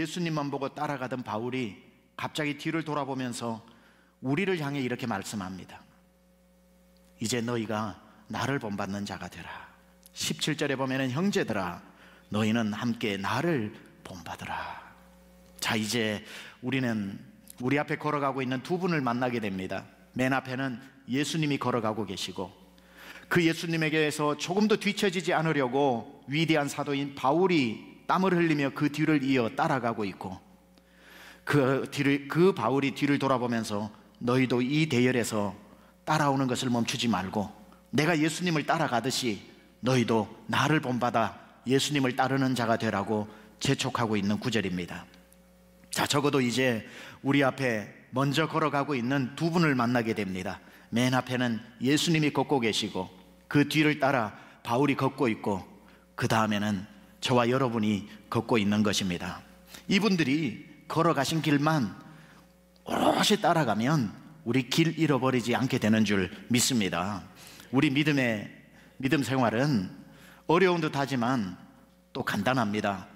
예수님만 보고 따라가던 바울이 갑자기 뒤를 돌아보면서 우리를 향해 이렇게 말씀합니다. 이제 너희가 나를 본받는 자가 되라. 17절에 보면 형제들아 너희는 함께 나를 본받으라. 자, 이제 우리는 우리 앞에 걸어가고 있는 두 분을 만나게 됩니다. 맨 앞에는 예수님이 걸어가고 계시고 그 예수님에게서 조금도 뒤처지지 않으려고 위대한 사도인 바울이 땀을 흘리며 그 뒤를 이어 따라가고 있고 그 바울이 뒤를 돌아보면서 너희도 이 대열에서 따라오는 것을 멈추지 말고 내가 예수님을 따라가듯이 너희도 나를 본받아 예수님을 따르는 자가 되라고 재촉하고 있는 구절입니다. 자, 적어도 이제 우리 앞에 먼저 걸어가고 있는 두 분을 만나게 됩니다. 맨 앞에는 예수님이 걷고 계시고 그 뒤를 따라 바울이 걷고 있고 그 다음에는 저와 여러분이 걷고 있는 것입니다. 이분들이 걸어가신 길만 오롯이 따라가면 우리 길 잃어버리지 않게 되는 줄 믿습니다. 우리 믿음 생활은 어려운 듯 하지만 또 간단합니다.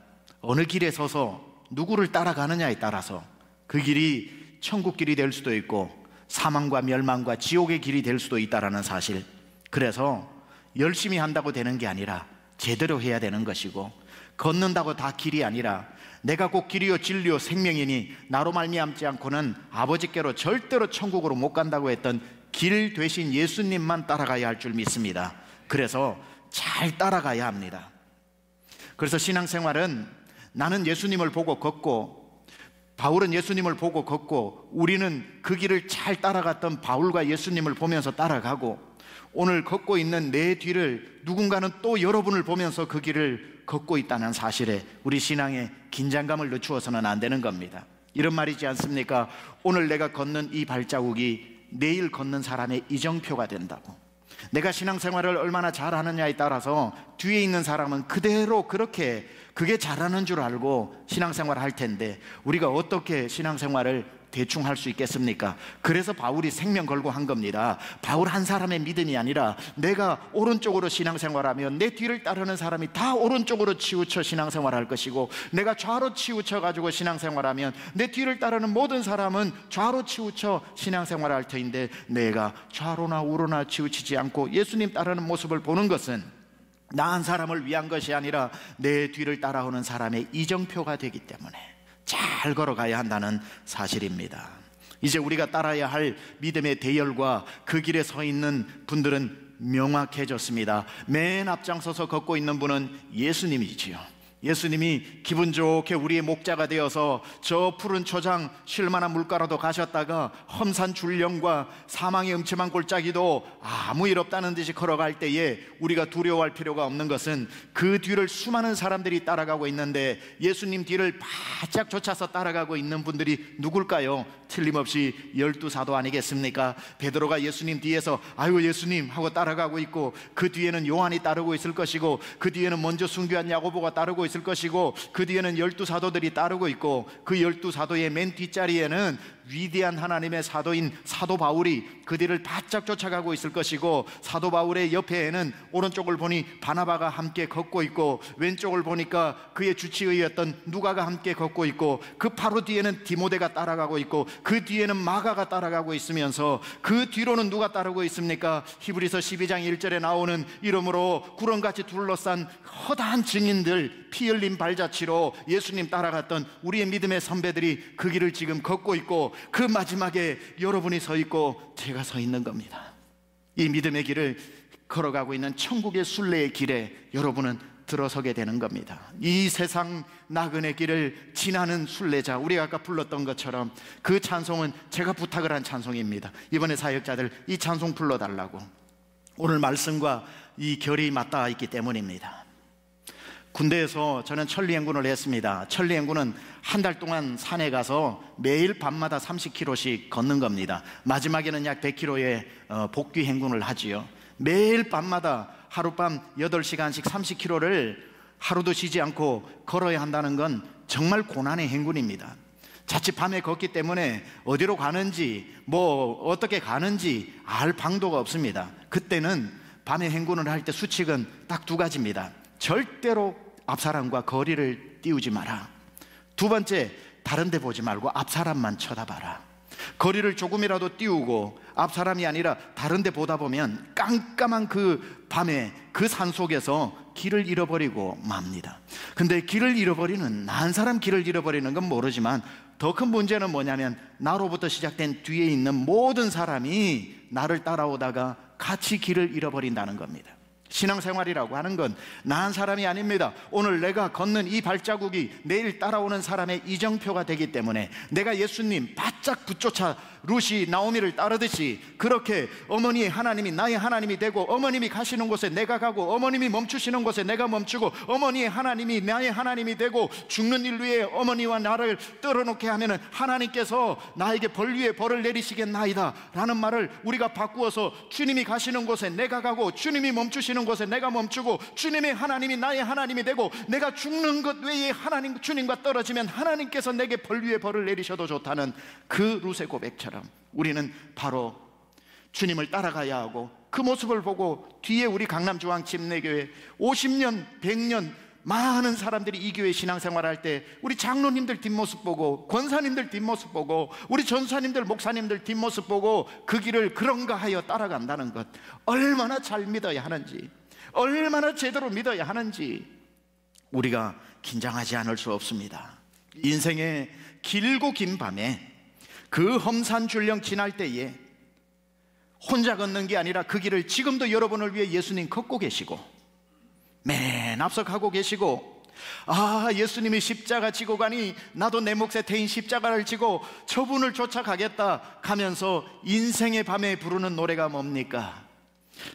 어느 길에 서서 누구를 따라가느냐에 따라서 그 길이 천국 길이 될 수도 있고 사망과 멸망과 지옥의 길이 될 수도 있다는 사실. 그래서 열심히 한다고 되는 게 아니라 제대로 해야 되는 것이고 걷는다고 다 길이 아니라 내가 곧 길이요 진리요 생명이니 나로 말미암지 않고는 아버지께로 절대로 천국으로 못 간다고 했던 길 되신 예수님만 따라가야 할 줄 믿습니다. 그래서 잘 따라가야 합니다. 그래서 신앙생활은 나는 예수님을 보고 걷고 바울은 예수님을 보고 걷고 우리는 그 길을 잘 따라갔던 바울과 예수님을 보면서 따라가고 오늘 걷고 있는 내 뒤를 누군가는 또 여러분을 보면서 그 길을 걷고 있다는 사실에 우리 신앙에 긴장감을 늦추어서는 안 되는 겁니다. 이런 말이지 않습니까? 오늘 내가 걷는 이 발자국이 내일 걷는 사람의 이정표가 된다고. 내가 신앙생활을 얼마나 잘하느냐에 따라서 뒤에 있는 사람은 그대로 그렇게 그게 잘하는 줄 알고 신앙생활을 할 텐데 우리가 어떻게 신앙생활을 대충 할 수 있겠습니까? 그래서 바울이 생명 걸고 한 겁니다. 바울 한 사람의 믿음이 아니라 내가 오른쪽으로 신앙생활하면 내 뒤를 따르는 사람이 다 오른쪽으로 치우쳐 신앙생활할 것이고 내가 좌로 치우쳐가지고 신앙생활하면 내 뒤를 따르는 모든 사람은 좌로 치우쳐 신앙생활할 터인데 내가 좌로나 우로나 치우치지 않고 예수님 따르는 모습을 보는 것은 나 한 사람을 위한 것이 아니라 내 뒤를 따라오는 사람의 이정표가 되기 때문에 잘 걸어가야 한다는 사실입니다. 이제 우리가 따라야 할 믿음의 대열과 그 길에 서 있는 분들은 명확해졌습니다. 맨 앞장서서 걷고 있는 분은 예수님이지요. 예수님이 기분 좋게 우리의 목자가 되어서 저 푸른 초장 쉴만한 물가로도 가셨다가 험산 줄령과 사망의 음침한 골짜기도 아무 일 없다는 듯이 걸어갈 때에 우리가 두려워할 필요가 없는 것은 그 뒤를 수많은 사람들이 따라가고 있는데 예수님 뒤를 바짝 쫓아서 따라가고 있는 분들이 누굴까요? 틀림없이 12사도 아니겠습니까? 베드로가 예수님 뒤에서 아유 예수님 하고 따라가고 있고 그 뒤에는 요한이 따르고 있을 것이고 그 뒤에는 먼저 순교한 야고보가 따르고 있을 것이고 그 뒤에는 12사도들이 따르고 있고 그 12사도의 맨 뒷자리에는 위대한 하나님의 사도인 사도 바울이 그 뒤를 바짝 쫓아가고 있을 것이고 사도 바울의 옆에는 오른쪽을 보니 바나바가 함께 걷고 있고 왼쪽을 보니까 그의 주치의였던 누가가 함께 걷고 있고 그 바로 뒤에는 디모데가 따라가고 있고 그 뒤에는 마가가 따라가고 있으면서 그 뒤로는 누가 따르고 있습니까? 히브리서 12장 1절에 나오는 이름으로 구름같이 둘러싼 허다한 증인들 피 흘린 발자취로 예수님 따라갔던 우리의 믿음의 선배들이 그 길을 지금 걷고 있고 그 마지막에 여러분이 서 있고 제가 서 있는 겁니다. 이 믿음의 길을 걸어가고 있는 천국의 순례의 길에 여러분은 들어서게 되는 겁니다. 이 세상 나그네 길을 지나는 순례자, 우리가 아까 불렀던 것처럼 그 찬송은 제가 부탁을 한 찬송입니다. 이번에 사역자들 이 찬송 불러달라고. 오늘 말씀과 이 결이 맞닿아 있기 때문입니다. 군대에서 저는 천리행군을 했습니다. 천리행군은 한 달 동안 산에 가서 매일 밤마다 30km씩 걷는 겁니다. 마지막에는 약 100km의 복귀 행군을 하지요. 매일 밤마다 하룻밤 8시간씩 30km를 하루도 쉬지 않고 걸어야 한다는 건 정말 고난의 행군입니다. 자칫 밤에 걷기 때문에 어디로 가는지 어떻게 가는지 알 방도가 없습니다. 그때는 밤에 행군을 할 때 수칙은 딱 두 가지입니다. 절대로 앞사람과 거리를 띄우지 마라. 두 번째, 다른 데 보지 말고 앞 사람만 쳐다봐라. 거리를 조금이라도 띄우고 앞 사람이 아니라 다른 데 보다 보면 깜깜한 그 밤에 그 산속에서 길을 잃어버리고 맙니다. 근데 길을 잃어버리는, 나 한 사람 길을 잃어버리는 건 모르지만 더 큰 문제는 뭐냐면 나로부터 시작된 뒤에 있는 모든 사람이 나를 따라오다가 같이 길을 잃어버린다는 겁니다. 신앙생활이라고 하는 건 나 한 사람이 아닙니다. 오늘 내가 걷는 이 발자국이 내일 따라오는 사람의 이정표가 되기 때문에 내가 예수님 바짝 붙쫓아 루시 나오미를 따르듯이 그렇게 어머니의 하나님이 나의 하나님이 되고 어머님이 가시는 곳에 내가 가고 어머님이 멈추시는 곳에 내가 멈추고 어머니의 하나님이 나의 하나님이 되고 죽는 인류의 어머니와 나를 떨어놓게 하면은 하나님께서 나에게 벌 위에 벌을 내리시겠나이다 라는 말을 우리가 바꾸어서 주님이 가시는 곳에 내가 가고 주님이 멈추시는 곳에 내가 멈추고 주님의 하나님이 나의 하나님이 되고 내가 죽는 것 외에 하나님 주님과 떨어지면 하나님께서 내게 벌 위에 벌을 내리셔도 좋다는 그 루세 고백처럼 우리는 바로 주님을 따라가야 하고 그 모습을 보고 뒤에 우리 강남중앙침례교회 50년 100년 많은 사람들이 이 교회 신앙생활할 때 우리 장로님들 뒷모습 보고 권사님들 뒷모습 보고 우리 전사님들 목사님들 뒷모습 보고 그 길을 그런가 하여 따라간다는 것, 얼마나 잘 믿어야 하는지, 얼마나 제대로 믿어야 하는지 우리가 긴장하지 않을 수 없습니다. 인생의 길고 긴 밤에 그 험산 줄령 지날 때에 혼자 걷는 게 아니라 그 길을 지금도 여러분을 위해 예수님 걷고 계시고 맨 앞서 가고 계시고, 아, 예수님이 십자가 지고 가니 나도 내 몫에 태인 십자가를 지고 저분을 쫓아가겠다 가면서 인생의 밤에 부르는 노래가 뭡니까?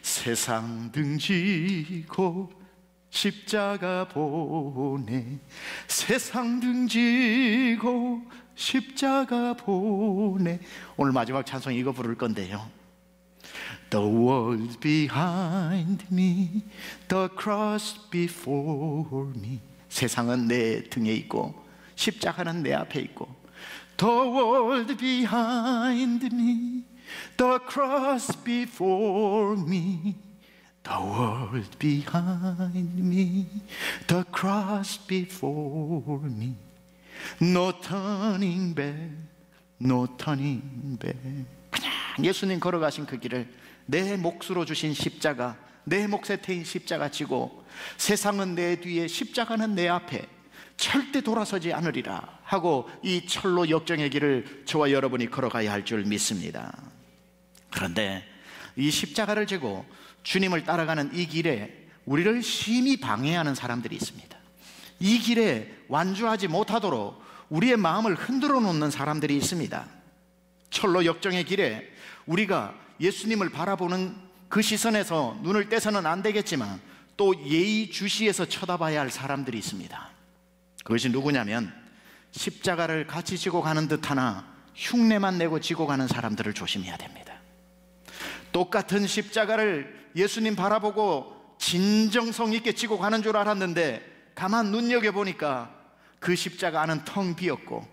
세상 등지고 십자가 보내, 세상 등지고 십자가 보내. 오늘 마지막 찬송 이거 부를 건데요. The world behind me, the cross before me. 세상은 내 등에 있고 십자가는 내 앞에 있고. The world behind me, the cross before me. The world behind me, the cross before me. No turning back, no turning back. 그냥 예수님 걸어가신 그 길을 내 몫으로 주신 십자가, 내 몫에 태인 십자가 지고 세상은 내 뒤에 십자가는 내 앞에 절대 돌아서지 않으리라 하고 이 철로 역정의 길을 저와 여러분이 걸어가야 할 줄 믿습니다. 그런데 이 십자가를 지고 주님을 따라가는 이 길에 우리를 심히 방해하는 사람들이 있습니다. 이 길에 완주하지 못하도록 우리의 마음을 흔들어 놓는 사람들이 있습니다. 철로 역정의 길에 우리가 예수님을 바라보는 그 시선에서 눈을 떼서는 안 되겠지만 또 예의주시해서 쳐다봐야 할 사람들이 있습니다. 그것이 누구냐면 십자가를 같이 지고 가는 듯하나 흉내만 내고 지고 가는 사람들을 조심해야 됩니다. 똑같은 십자가를 예수님 바라보고 진정성 있게 지고 가는 줄 알았는데 가만 눈여겨보니까 그 십자가 안은 텅 비었고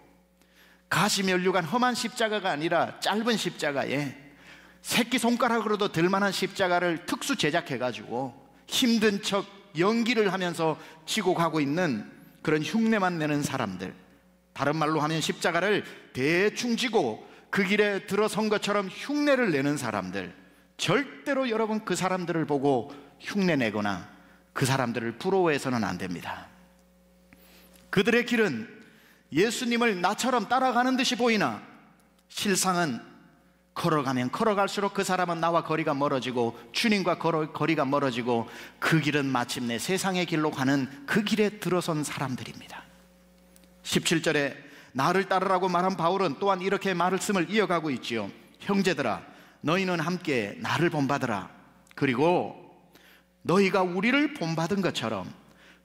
가시면류관 험한 십자가가 아니라 짧은 십자가에 새끼손가락으로도 들만한 십자가를 특수 제작해가지고 힘든 척 연기를 하면서 지고 가고 있는 그런 흉내만 내는 사람들, 다른 말로 하면 십자가를 대충 지고 그 길에 들어선 것처럼 흉내를 내는 사람들, 절대로 여러분 그 사람들을 보고 흉내내거나 그 사람들을 부러워해서는 안 됩니다. 그들의 길은 예수님을 나처럼 따라가는 듯이 보이나 실상은 걸어가면 걸어갈수록 그 사람은 나와 거리가 멀어지고 주님과 거리가 멀어지고 그 길은 마침내 세상의 길로 가는 그 길에 들어선 사람들입니다. 17절에 나를 따르라고 말한 바울은 또한 이렇게 말씀을 이어가고 있지요. 형제들아, 너희는 함께 나를 본받으라. 그리고 너희가 우리를 본받은 것처럼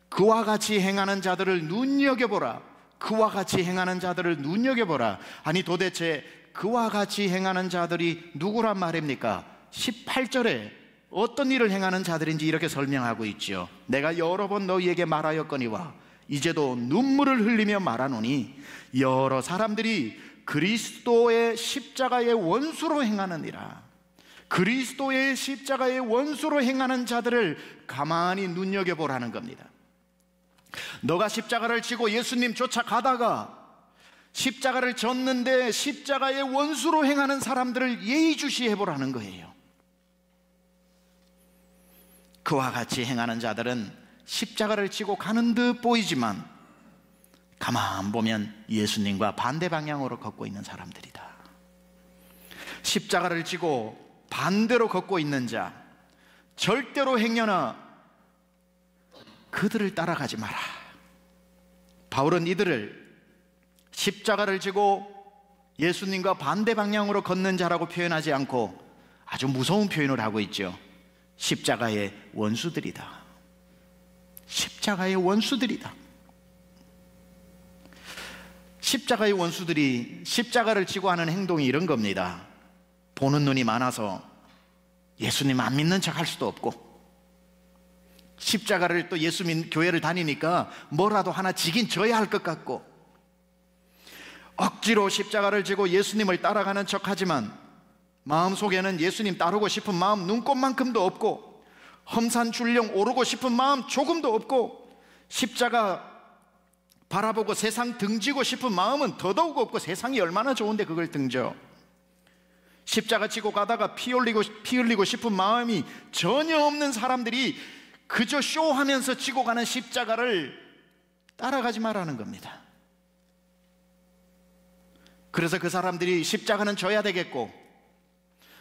그와 같이 행하는 자들을 눈여겨보라. 그와 같이 행하는 자들을 눈여겨보라. 아니 도대체 그와 같이 행하는 자들이 누구란 말입니까? 18절에 어떤 일을 행하는 자들인지 이렇게 설명하고 있죠. 내가 여러 번 너희에게 말하였거니와 이제도 눈물을 흘리며 말하노니 여러 사람들이 그리스도의 십자가의 원수로 행하느니라. 그리스도의 십자가의 원수로 행하는 자들을 가만히 눈여겨보라는 겁니다. 너가 십자가를 지고 예수님 쫓아가다가 십자가를 졌는데 십자가의 원수로 행하는 사람들을 예의주시해 보라는 거예요. 그와 같이 행하는 자들은 십자가를 지고 가는 듯 보이지만 가만 보면 예수님과 반대 방향으로 걷고 있는 사람들이다. 십자가를 지고 반대로 걷고 있는 자, 절대로 행여나 그들을 따라가지 마라. 바울은 이들을 십자가를 지고 예수님과 반대 방향으로 걷는 자라고 표현하지 않고 아주 무서운 표현을 하고 있죠. 십자가의 원수들이다. 십자가의 원수들이다. 십자가의 원수들이 십자가를 지고 하는 행동이 이런 겁니다. 보는 눈이 많아서 예수님 안 믿는 척 할 수도 없고, 십자가를 또 예수 교회를 다니니까 뭐라도 하나 지긴 져야 할 것 같고, 억지로 십자가를 지고 예수님을 따라가는 척 하지만 마음속에는 예수님 따르고 싶은 마음 눈꼽만큼도 없고, 험산출령 오르고 싶은 마음 조금도 없고, 십자가 바라보고 세상 등지고 싶은 마음은 더더욱 없고, 세상이 얼마나 좋은데 그걸 등져. 십자가 지고 가다가 피 흘리고 싶은 마음이 전혀 없는 사람들이 그저 쇼하면서 지고 가는 십자가를 따라가지 말라는 겁니다. 그래서 그 사람들이 십자가는 져야 되겠고,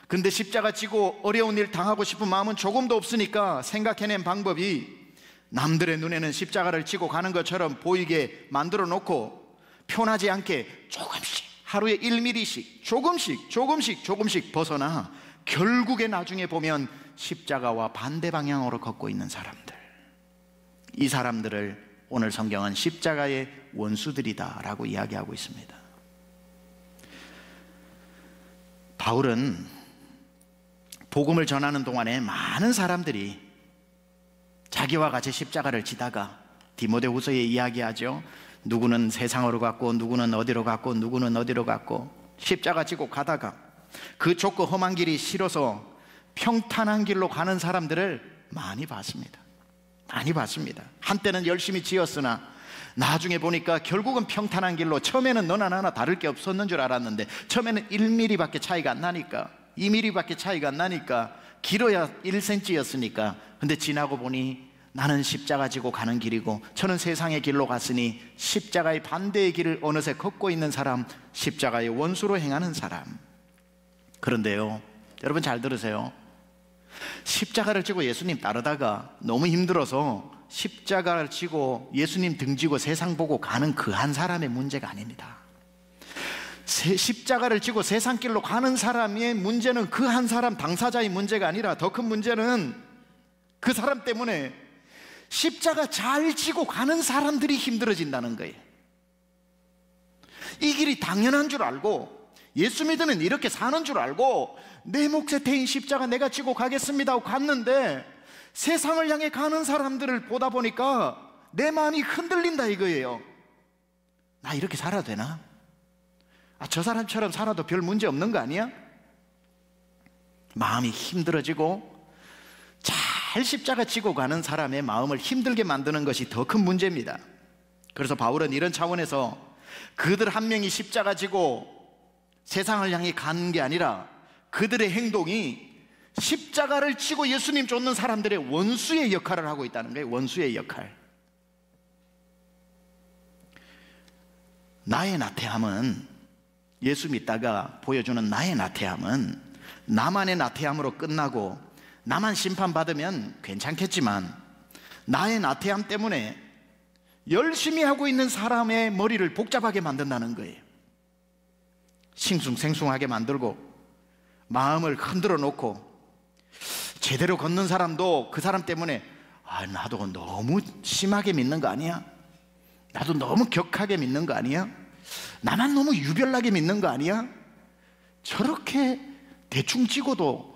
근데 십자가 지고 어려운 일 당하고 싶은 마음은 조금도 없으니까 생각해낸 방법이 남들의 눈에는 십자가를 지고 가는 것처럼 보이게 만들어 놓고 편하지 않게 조금씩, 하루에 1mm씩 조금씩 벗어나 결국에 나중에 보면 십자가와 반대 방향으로 걷고 있는 사람들, 이 사람들을 오늘 성경은 십자가의 원수들이다 라고 이야기하고 있습니다. 바울은 복음을 전하는 동안에 많은 사람들이 자기와 같이 십자가를 지다가 디모데후서에 이야기하죠. 누구는 세상으로 갔고, 누구는 어디로 갔고, 누구는 어디로 갔고, 십자가 지고 가다가 그 좁고 험한 길이 싫어서 평탄한 길로 가는 사람들을 많이 봤습니다. 한때는 열심히 지었으나 나중에 보니까 결국은 평탄한 길로, 처음에는 너나 나나 다를 게 없었는 줄 알았는데 처음에는 1mm밖에 차이가 안 나니까, 2mm밖에 차이가 안 나니까, 길어야 1cm였으니까, 근데 지나고 보니 나는 십자가 지고 가는 길이고 저는 세상의 길로 갔으니 십자가의 반대의 길을 어느새 걷고 있는 사람, 십자가의 원수로 행하는 사람. 그런데요, 여러분 잘 들으세요. 십자가를 지고 예수님 따르다가 너무 힘들어서 십자가를 지고 예수님 등지고 세상 보고 가는 그 한 사람의 문제가 아닙니다. 십자가를 지고 세상 길로 가는 사람의 문제는 그 한 사람 당사자의 문제가 아니라 더 큰 문제는 그 사람 때문에 십자가 잘 지고 가는 사람들이 힘들어진다는 거예요. 이 길이 당연한 줄 알고, 예수 믿으면 이렇게 사는 줄 알고 내 몫에 태인 십자가 내가 지고 가겠습니다 하고 갔는데 세상을 향해 가는 사람들을 보다 보니까 내 마음이 흔들린다 이거예요. 나 이렇게 살아도 되나? 저 사람처럼 살아도 별 문제 없는 거 아니야? 마음이 힘들어지고, 잘 십자가 지고 가는 사람의 마음을 힘들게 만드는 것이 더 큰 문제입니다. 그래서 바울은 이런 차원에서 그들 한 명이 십자가 지고 세상을 향해 가는 게 아니라 그들의 행동이 십자가를 지고 예수님 쫓는 사람들의 원수의 역할을 하고 있다는 거예요. 원수의 역할. 나의 나태함은, 예수 믿다가 보여주는 나의 나태함은 나만의 나태함으로 끝나고 나만 심판받으면 괜찮겠지만, 나의 나태함 때문에 열심히 하고 있는 사람의 머리를 복잡하게 만든다는 거예요. 싱숭생숭하게 만들고 마음을 흔들어 놓고, 제대로 걷는 사람도 그 사람 때문에 나도 너무 심하게 믿는 거 아니야? 나도 너무 격하게 믿는 거 아니야? 나만 너무 유별나게 믿는 거 아니야? 저렇게 대충 찍어도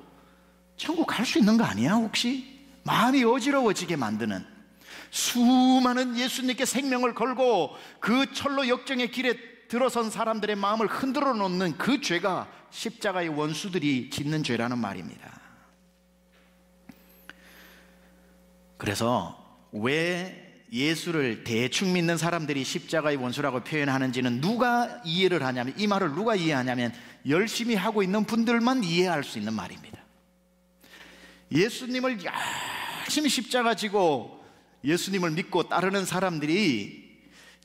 천국 갈 수 있는 거 아니야 혹시? 마음이 어지러워지게 만드는, 수많은 예수님께 생명을 걸고 그 철로 역정의 길에 들어선 사람들의 마음을 흔들어 놓는 그 죄가 십자가의 원수들이 짓는 죄라는 말입니다. 그래서 왜 예수를 대충 믿는 사람들이 십자가의 원수라고 표현하는지는 누가 이해를 하냐면, 이 말을 누가 이해하냐면 열심히 하고 있는 분들만 이해할 수 있는 말입니다. 예수님을 열심히 십자가 지고 예수님을 믿고 따르는 사람들이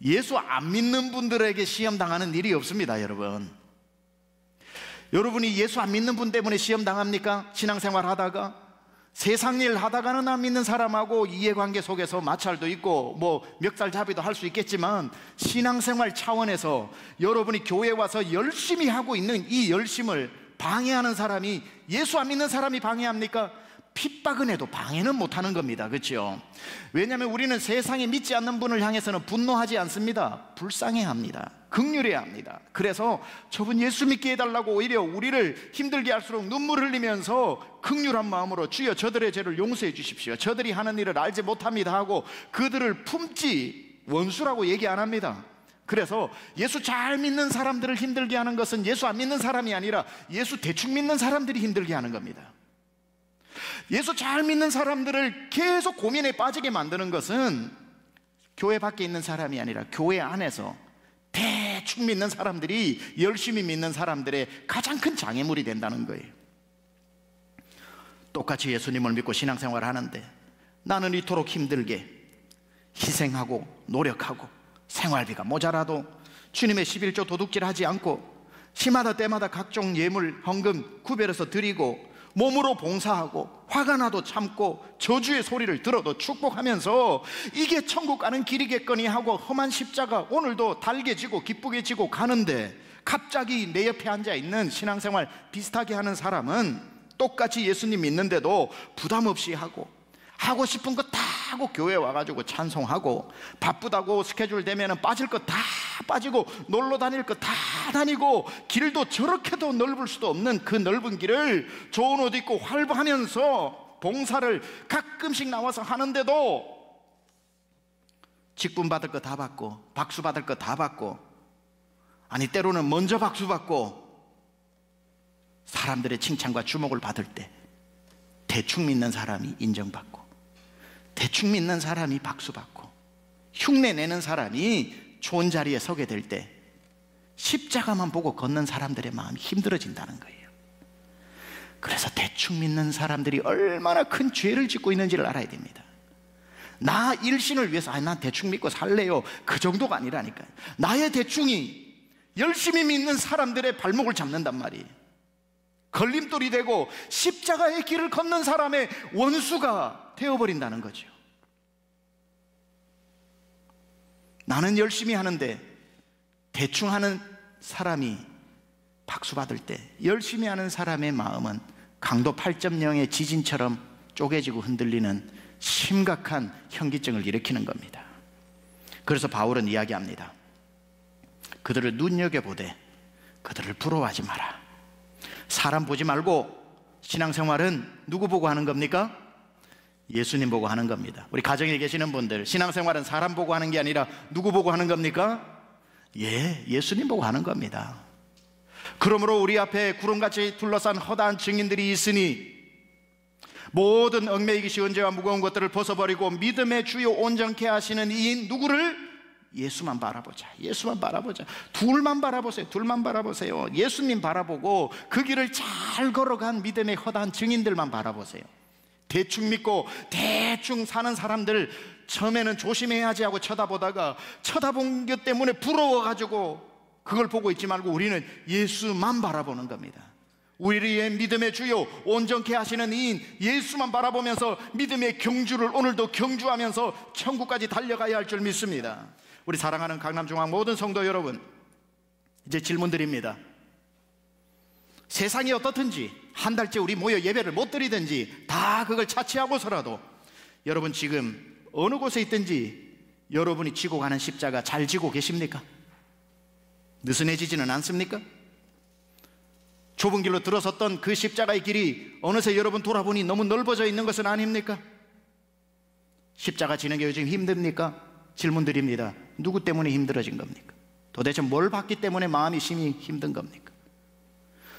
예수 안 믿는 분들에게 시험 당하는 일이 없습니다. 여러분이 예수 안 믿는 분 때문에 시험 당합니까? 신앙생활 하다가 세상 일 하다가는 안 믿는 사람하고 이해관계 속에서 마찰도 있고 뭐 멱살잡이도 할 수 있겠지만, 신앙생활 차원에서 여러분이 교회에 와서 열심히 하고 있는 이 열심을 방해하는 사람이 예수 안 믿는 사람이 방해합니까? 핍박은 해도 방해는 못하는 겁니다. 그렇죠? 왜냐하면 우리는 세상에 믿지 않는 분을 향해서는 분노하지 않습니다. 불쌍해합니다. 긍휼해야 합니다. 그래서 저분 예수 믿게 해달라고 오히려 우리를 힘들게 할수록 눈물 흘리면서 긍휼한 마음으로 주여 저들의 죄를 용서해 주십시오, 저들이 하는 일을 알지 못합니다 하고 그들을 품지, 원수라고 얘기 안 합니다. 그래서 예수 잘 믿는 사람들을 힘들게 하는 것은 예수 안 믿는 사람이 아니라 예수 대충 믿는 사람들이 힘들게 하는 겁니다. 예수 잘 믿는 사람들을 계속 고민에 빠지게 만드는 것은 교회 밖에 있는 사람이 아니라 교회 안에서 대충 믿는 사람들이 열심히 믿는 사람들의 가장 큰 장애물이 된다는 거예요. 똑같이 예수님을 믿고 신앙생활을 하는데 나는 이토록 힘들게 희생하고 노력하고 생활비가 모자라도 주님의 11조 도둑질하지 않고 시마다 때마다 각종 예물 헌금 구별해서 드리고 몸으로 봉사하고 화가 나도 참고 저주의 소리를 들어도 축복하면서 이게 천국 가는 길이겠거니 하고 험한 십자가 오늘도 달게 지고 기쁘게 지고 가는데, 갑자기 내 옆에 앉아있는 신앙생활 비슷하게 하는 사람은 똑같이 예수님 믿는데도 부담 없이 하고 싶은 거 다 하고 교회 와가지고 찬송하고, 바쁘다고 스케줄 되면 빠질 거 다 빠지고 놀러 다닐 거 다 다니고, 길도 저렇게도 넓을 수도 없는 그 넓은 길을 좋은 옷 입고 활보하면서 봉사를 가끔씩 나와서 하는데도 직분 받을 거 다 받고 박수 받을 거 다 받고, 아니 때로는 먼저 박수 받고 사람들의 칭찬과 주목을 받을 때 대충 믿는 사람이 인정받고, 대충 믿는 사람이 박수받고, 흉내내는 사람이 좋은 자리에 서게 될 때 십자가만 보고 걷는 사람들의 마음이 힘들어진다는 거예요. 그래서 대충 믿는 사람들이 얼마나 큰 죄를 짓고 있는지를 알아야 됩니다. 나 일신을 위해서 난 대충 믿고 살래요, 그 정도가 아니라니까요. 나의 대충이 열심히 믿는 사람들의 발목을 잡는단 말이에요. 걸림돌이 되고 십자가의 길을 걷는 사람의 원수가 되어버린다는 거죠. 나는 열심히 하는데 대충 하는 사람이 박수받을 때 열심히 하는 사람의 마음은 강도 8.0의 지진처럼 쪼개지고 흔들리는 심각한 현기증을 일으키는 겁니다. 그래서 바울은 이야기합니다. 그들을 눈여겨보되 그들을 부러워하지 마라. 사람 보지 말고 신앙생활은 누구 보고 하는 겁니까? 예수님 보고 하는 겁니다. 우리 가정에 계시는 분들, 신앙생활은 사람 보고 하는 게 아니라 누구 보고 하는 겁니까? 예수님 보고 하는 겁니다. 그러므로 우리 앞에 구름같이 둘러싼 허다한 증인들이 있으니 모든 얽매이기 쉬운 죄와 무거운 것들을 벗어버리고 믿음의 주요 온전케 하시는 이인 누구를? 예수만 바라보자. 예수만 바라보자. 둘만 바라보세요. 둘만 바라보세요. 예수님 바라보고 그 길을 잘 걸어간 믿음의 허다한 증인들만 바라보세요. 대충 믿고 대충 사는 사람들 처음에는 조심해야지 하고 쳐다보다가 쳐다본 것 때문에 부러워가지고 그걸 보고 있지 말고 우리는 예수만 바라보는 겁니다. 우리의 믿음의 주요 온전케 하시는 이인 예수만 바라보면서 믿음의 경주를 오늘도 경주하면서 천국까지 달려가야 할 줄 믿습니다. 우리 사랑하는 강남중앙 모든 성도 여러분, 이제 질문 드립니다. 세상이 어떻든지 한 달째 우리 모여 예배를 못 드리든지 다 그걸 차치하고서라도 여러분 지금 어느 곳에 있든지 여러분이 지고 가는 십자가 잘 지고 계십니까? 느슨해지지는 않습니까? 좁은 길로 들어섰던 그 십자가의 길이 어느새 여러분 돌아보니 너무 넓어져 있는 것은 아닙니까? 십자가 지는 게 요즘 힘듭니까? 질문 드립니다. 누구 때문에 힘들어진 겁니까? 도대체 뭘 봤기 때문에 마음이 심히 힘든 겁니까?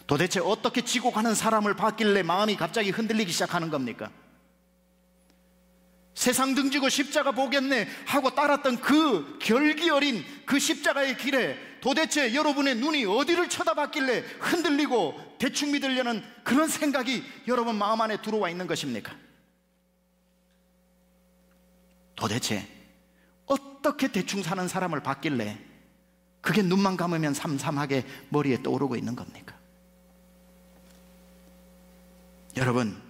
도대체 어떻게 지고 가는 사람을 봤길래 마음이 갑자기 흔들리기 시작하는 겁니까? 세상 등지고 십자가 보겠네 하고 따랐던 그 결기 어린 그 십자가의 길에 도대체 여러분의 눈이 어디를 쳐다봤길래 흔들리고 대충 믿으려는 그런 생각이 여러분 마음 안에 들어와 있는 것입니까? 도대체 어떻게 대충 사는 사람을 봤길래 그게 눈만 감으면 삼삼하게 머리에 떠오르고 있는 겁니까? 여러분,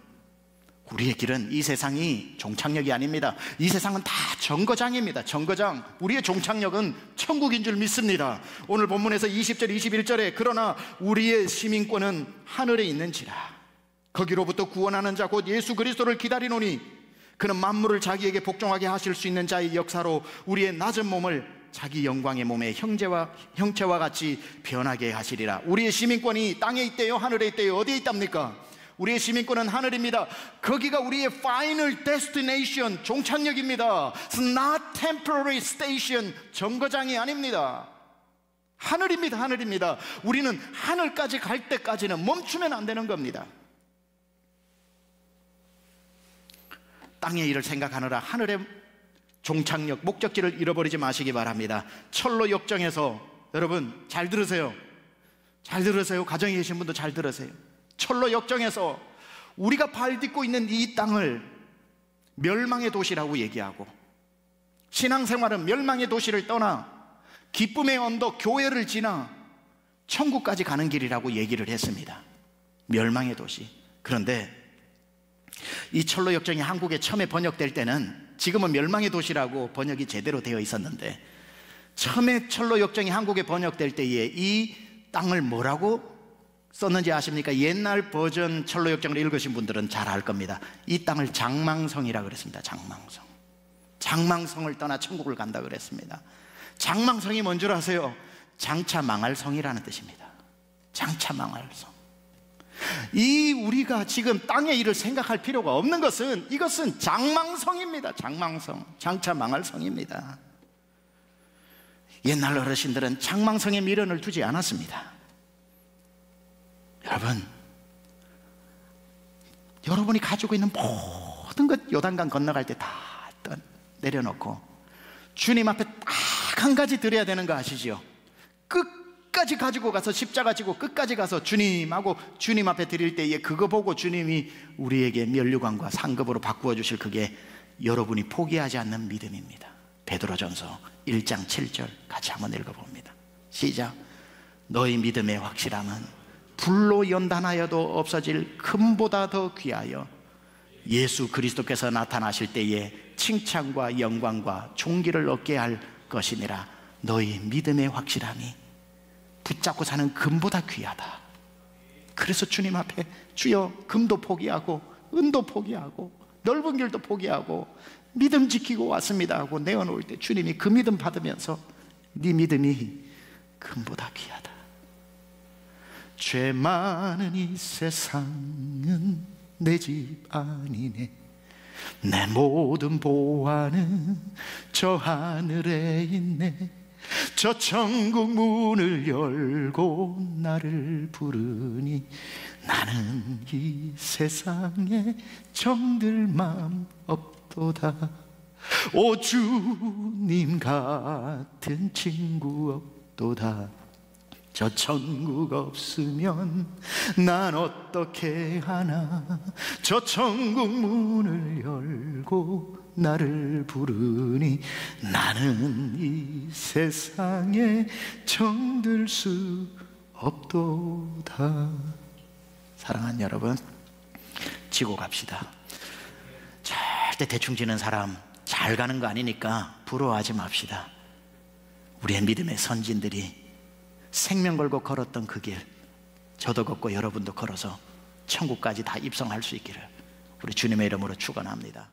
우리의 길은 이 세상이 종착역이 아닙니다. 이 세상은 다 정거장입니다. 정거장. 우리의 종착역은 천국인 줄 믿습니다. 오늘 본문에서 20절 21절에 그러나 우리의 시민권은 하늘에 있는지라 거기로부터 구원하는 자 곧 예수 그리스도를 기다리노니 그는 만물을 자기에게 복종하게 하실 수 있는 자의 역사로 우리의 낮은 몸을 자기 영광의 몸의 형체와 같이 변하게 하시리라. 우리의 시민권이 땅에 있대요, 하늘에 있대요? 어디에 있답니까? 우리의 시민권은 하늘입니다. 거기가 우리의 final destination, 종착역입니다. It's not temporary station, 정거장이 아닙니다. 하늘입니다. 하늘입니다. 우리는 하늘까지 갈 때까지는 멈추면 안 되는 겁니다. 땅의 일을 생각하느라 하늘의 종착역, 목적지를 잃어버리지 마시기 바랍니다. 철로 역정에서, 여러분 잘 들으세요. 잘 들으세요. 가정에 계신 분도 잘 들으세요. 철로 역정에서 우리가 발 딛고 있는 이 땅을 멸망의 도시라고 얘기하고, 신앙생활은 멸망의 도시를 떠나 기쁨의 언덕 교회를 지나 천국까지 가는 길이라고 얘기를 했습니다. 멸망의 도시. 그런데 이 철로 역정이 한국에 처음에 번역될 때는, 지금은 멸망의 도시라고 번역이 제대로 되어 있었는데, 처음에 철로 역정이 한국에 번역될 때에 이 땅을 뭐라고 썼는지 아십니까? 옛날 버전 철로 역정을 읽으신 분들은 잘 알 겁니다. 이 땅을 장망성이라고 그랬습니다. 장망성. 장망성을 떠나 천국을 간다 그랬습니다. 장망성이 뭔 줄 아세요? 장차 망할 성이라는 뜻입니다. 장차 망할 성. 우리가 지금 땅의 일을 생각할 필요가 없는 것은, 이것은 장망성입니다. 장망성. 장차 망할 성입니다. 옛날 어르신들은 장망성에 미련을 두지 않았습니다. 여러분이 가지고 있는 모든 것 요단강 건너갈 때 다 내려놓고 주님 앞에 딱 한 가지 드려야 되는 거 아시죠? 끝까지 가지고 가서 십자가 지고 끝까지 가서 주님하고 주님 앞에 드릴 때에 그거 보고 주님이 우리에게 면류관과 상급으로 바꾸어 주실, 그게 여러분이 포기하지 않는 믿음입니다. 베드로전서 1장 7절 같이 한번 읽어봅니다. 시작. 너희 믿음의 확실함은 불로 연단하여도 없어질 금보다 더 귀하여 예수 그리스도께서 나타나실 때에 칭찬과 영광과 존귀를 얻게 할 것이니라. 너희 믿음의 확실함이 붙잡고 사는 금보다 귀하다. 그래서 주님 앞에 주여 금도 포기하고 은도 포기하고 넓은 길도 포기하고 믿음 지키고 왔습니다 하고 내어놓을 때 주님이 그 믿음 받으면서 네 믿음이 금보다 귀하다. 죄 많은 이 세상은 내 집 아니네. 내 모든 보화는 저 하늘에 있네. 저 천국 문을 열고 나를 부르니 나는 이 세상에 정들 맘 없도다. 오 주님 같은 친구 없도다. 저 천국 없으면 난 어떻게 하나. 저 천국 문을 열고 나를 부르니 나는 이 세상에 정들 수 없도다. 사랑하는 여러분, 지고 갑시다. 절대 대충 지는 사람 잘 가는 거 아니니까 부러워하지 맙시다. 우리의 믿음의 선진들이 생명 걸고 걸었던 그 길, 저도 걷고 여러분도 걸어서 천국까지 다 입성할 수 있기를 우리 주님의 이름으로 축원합니다.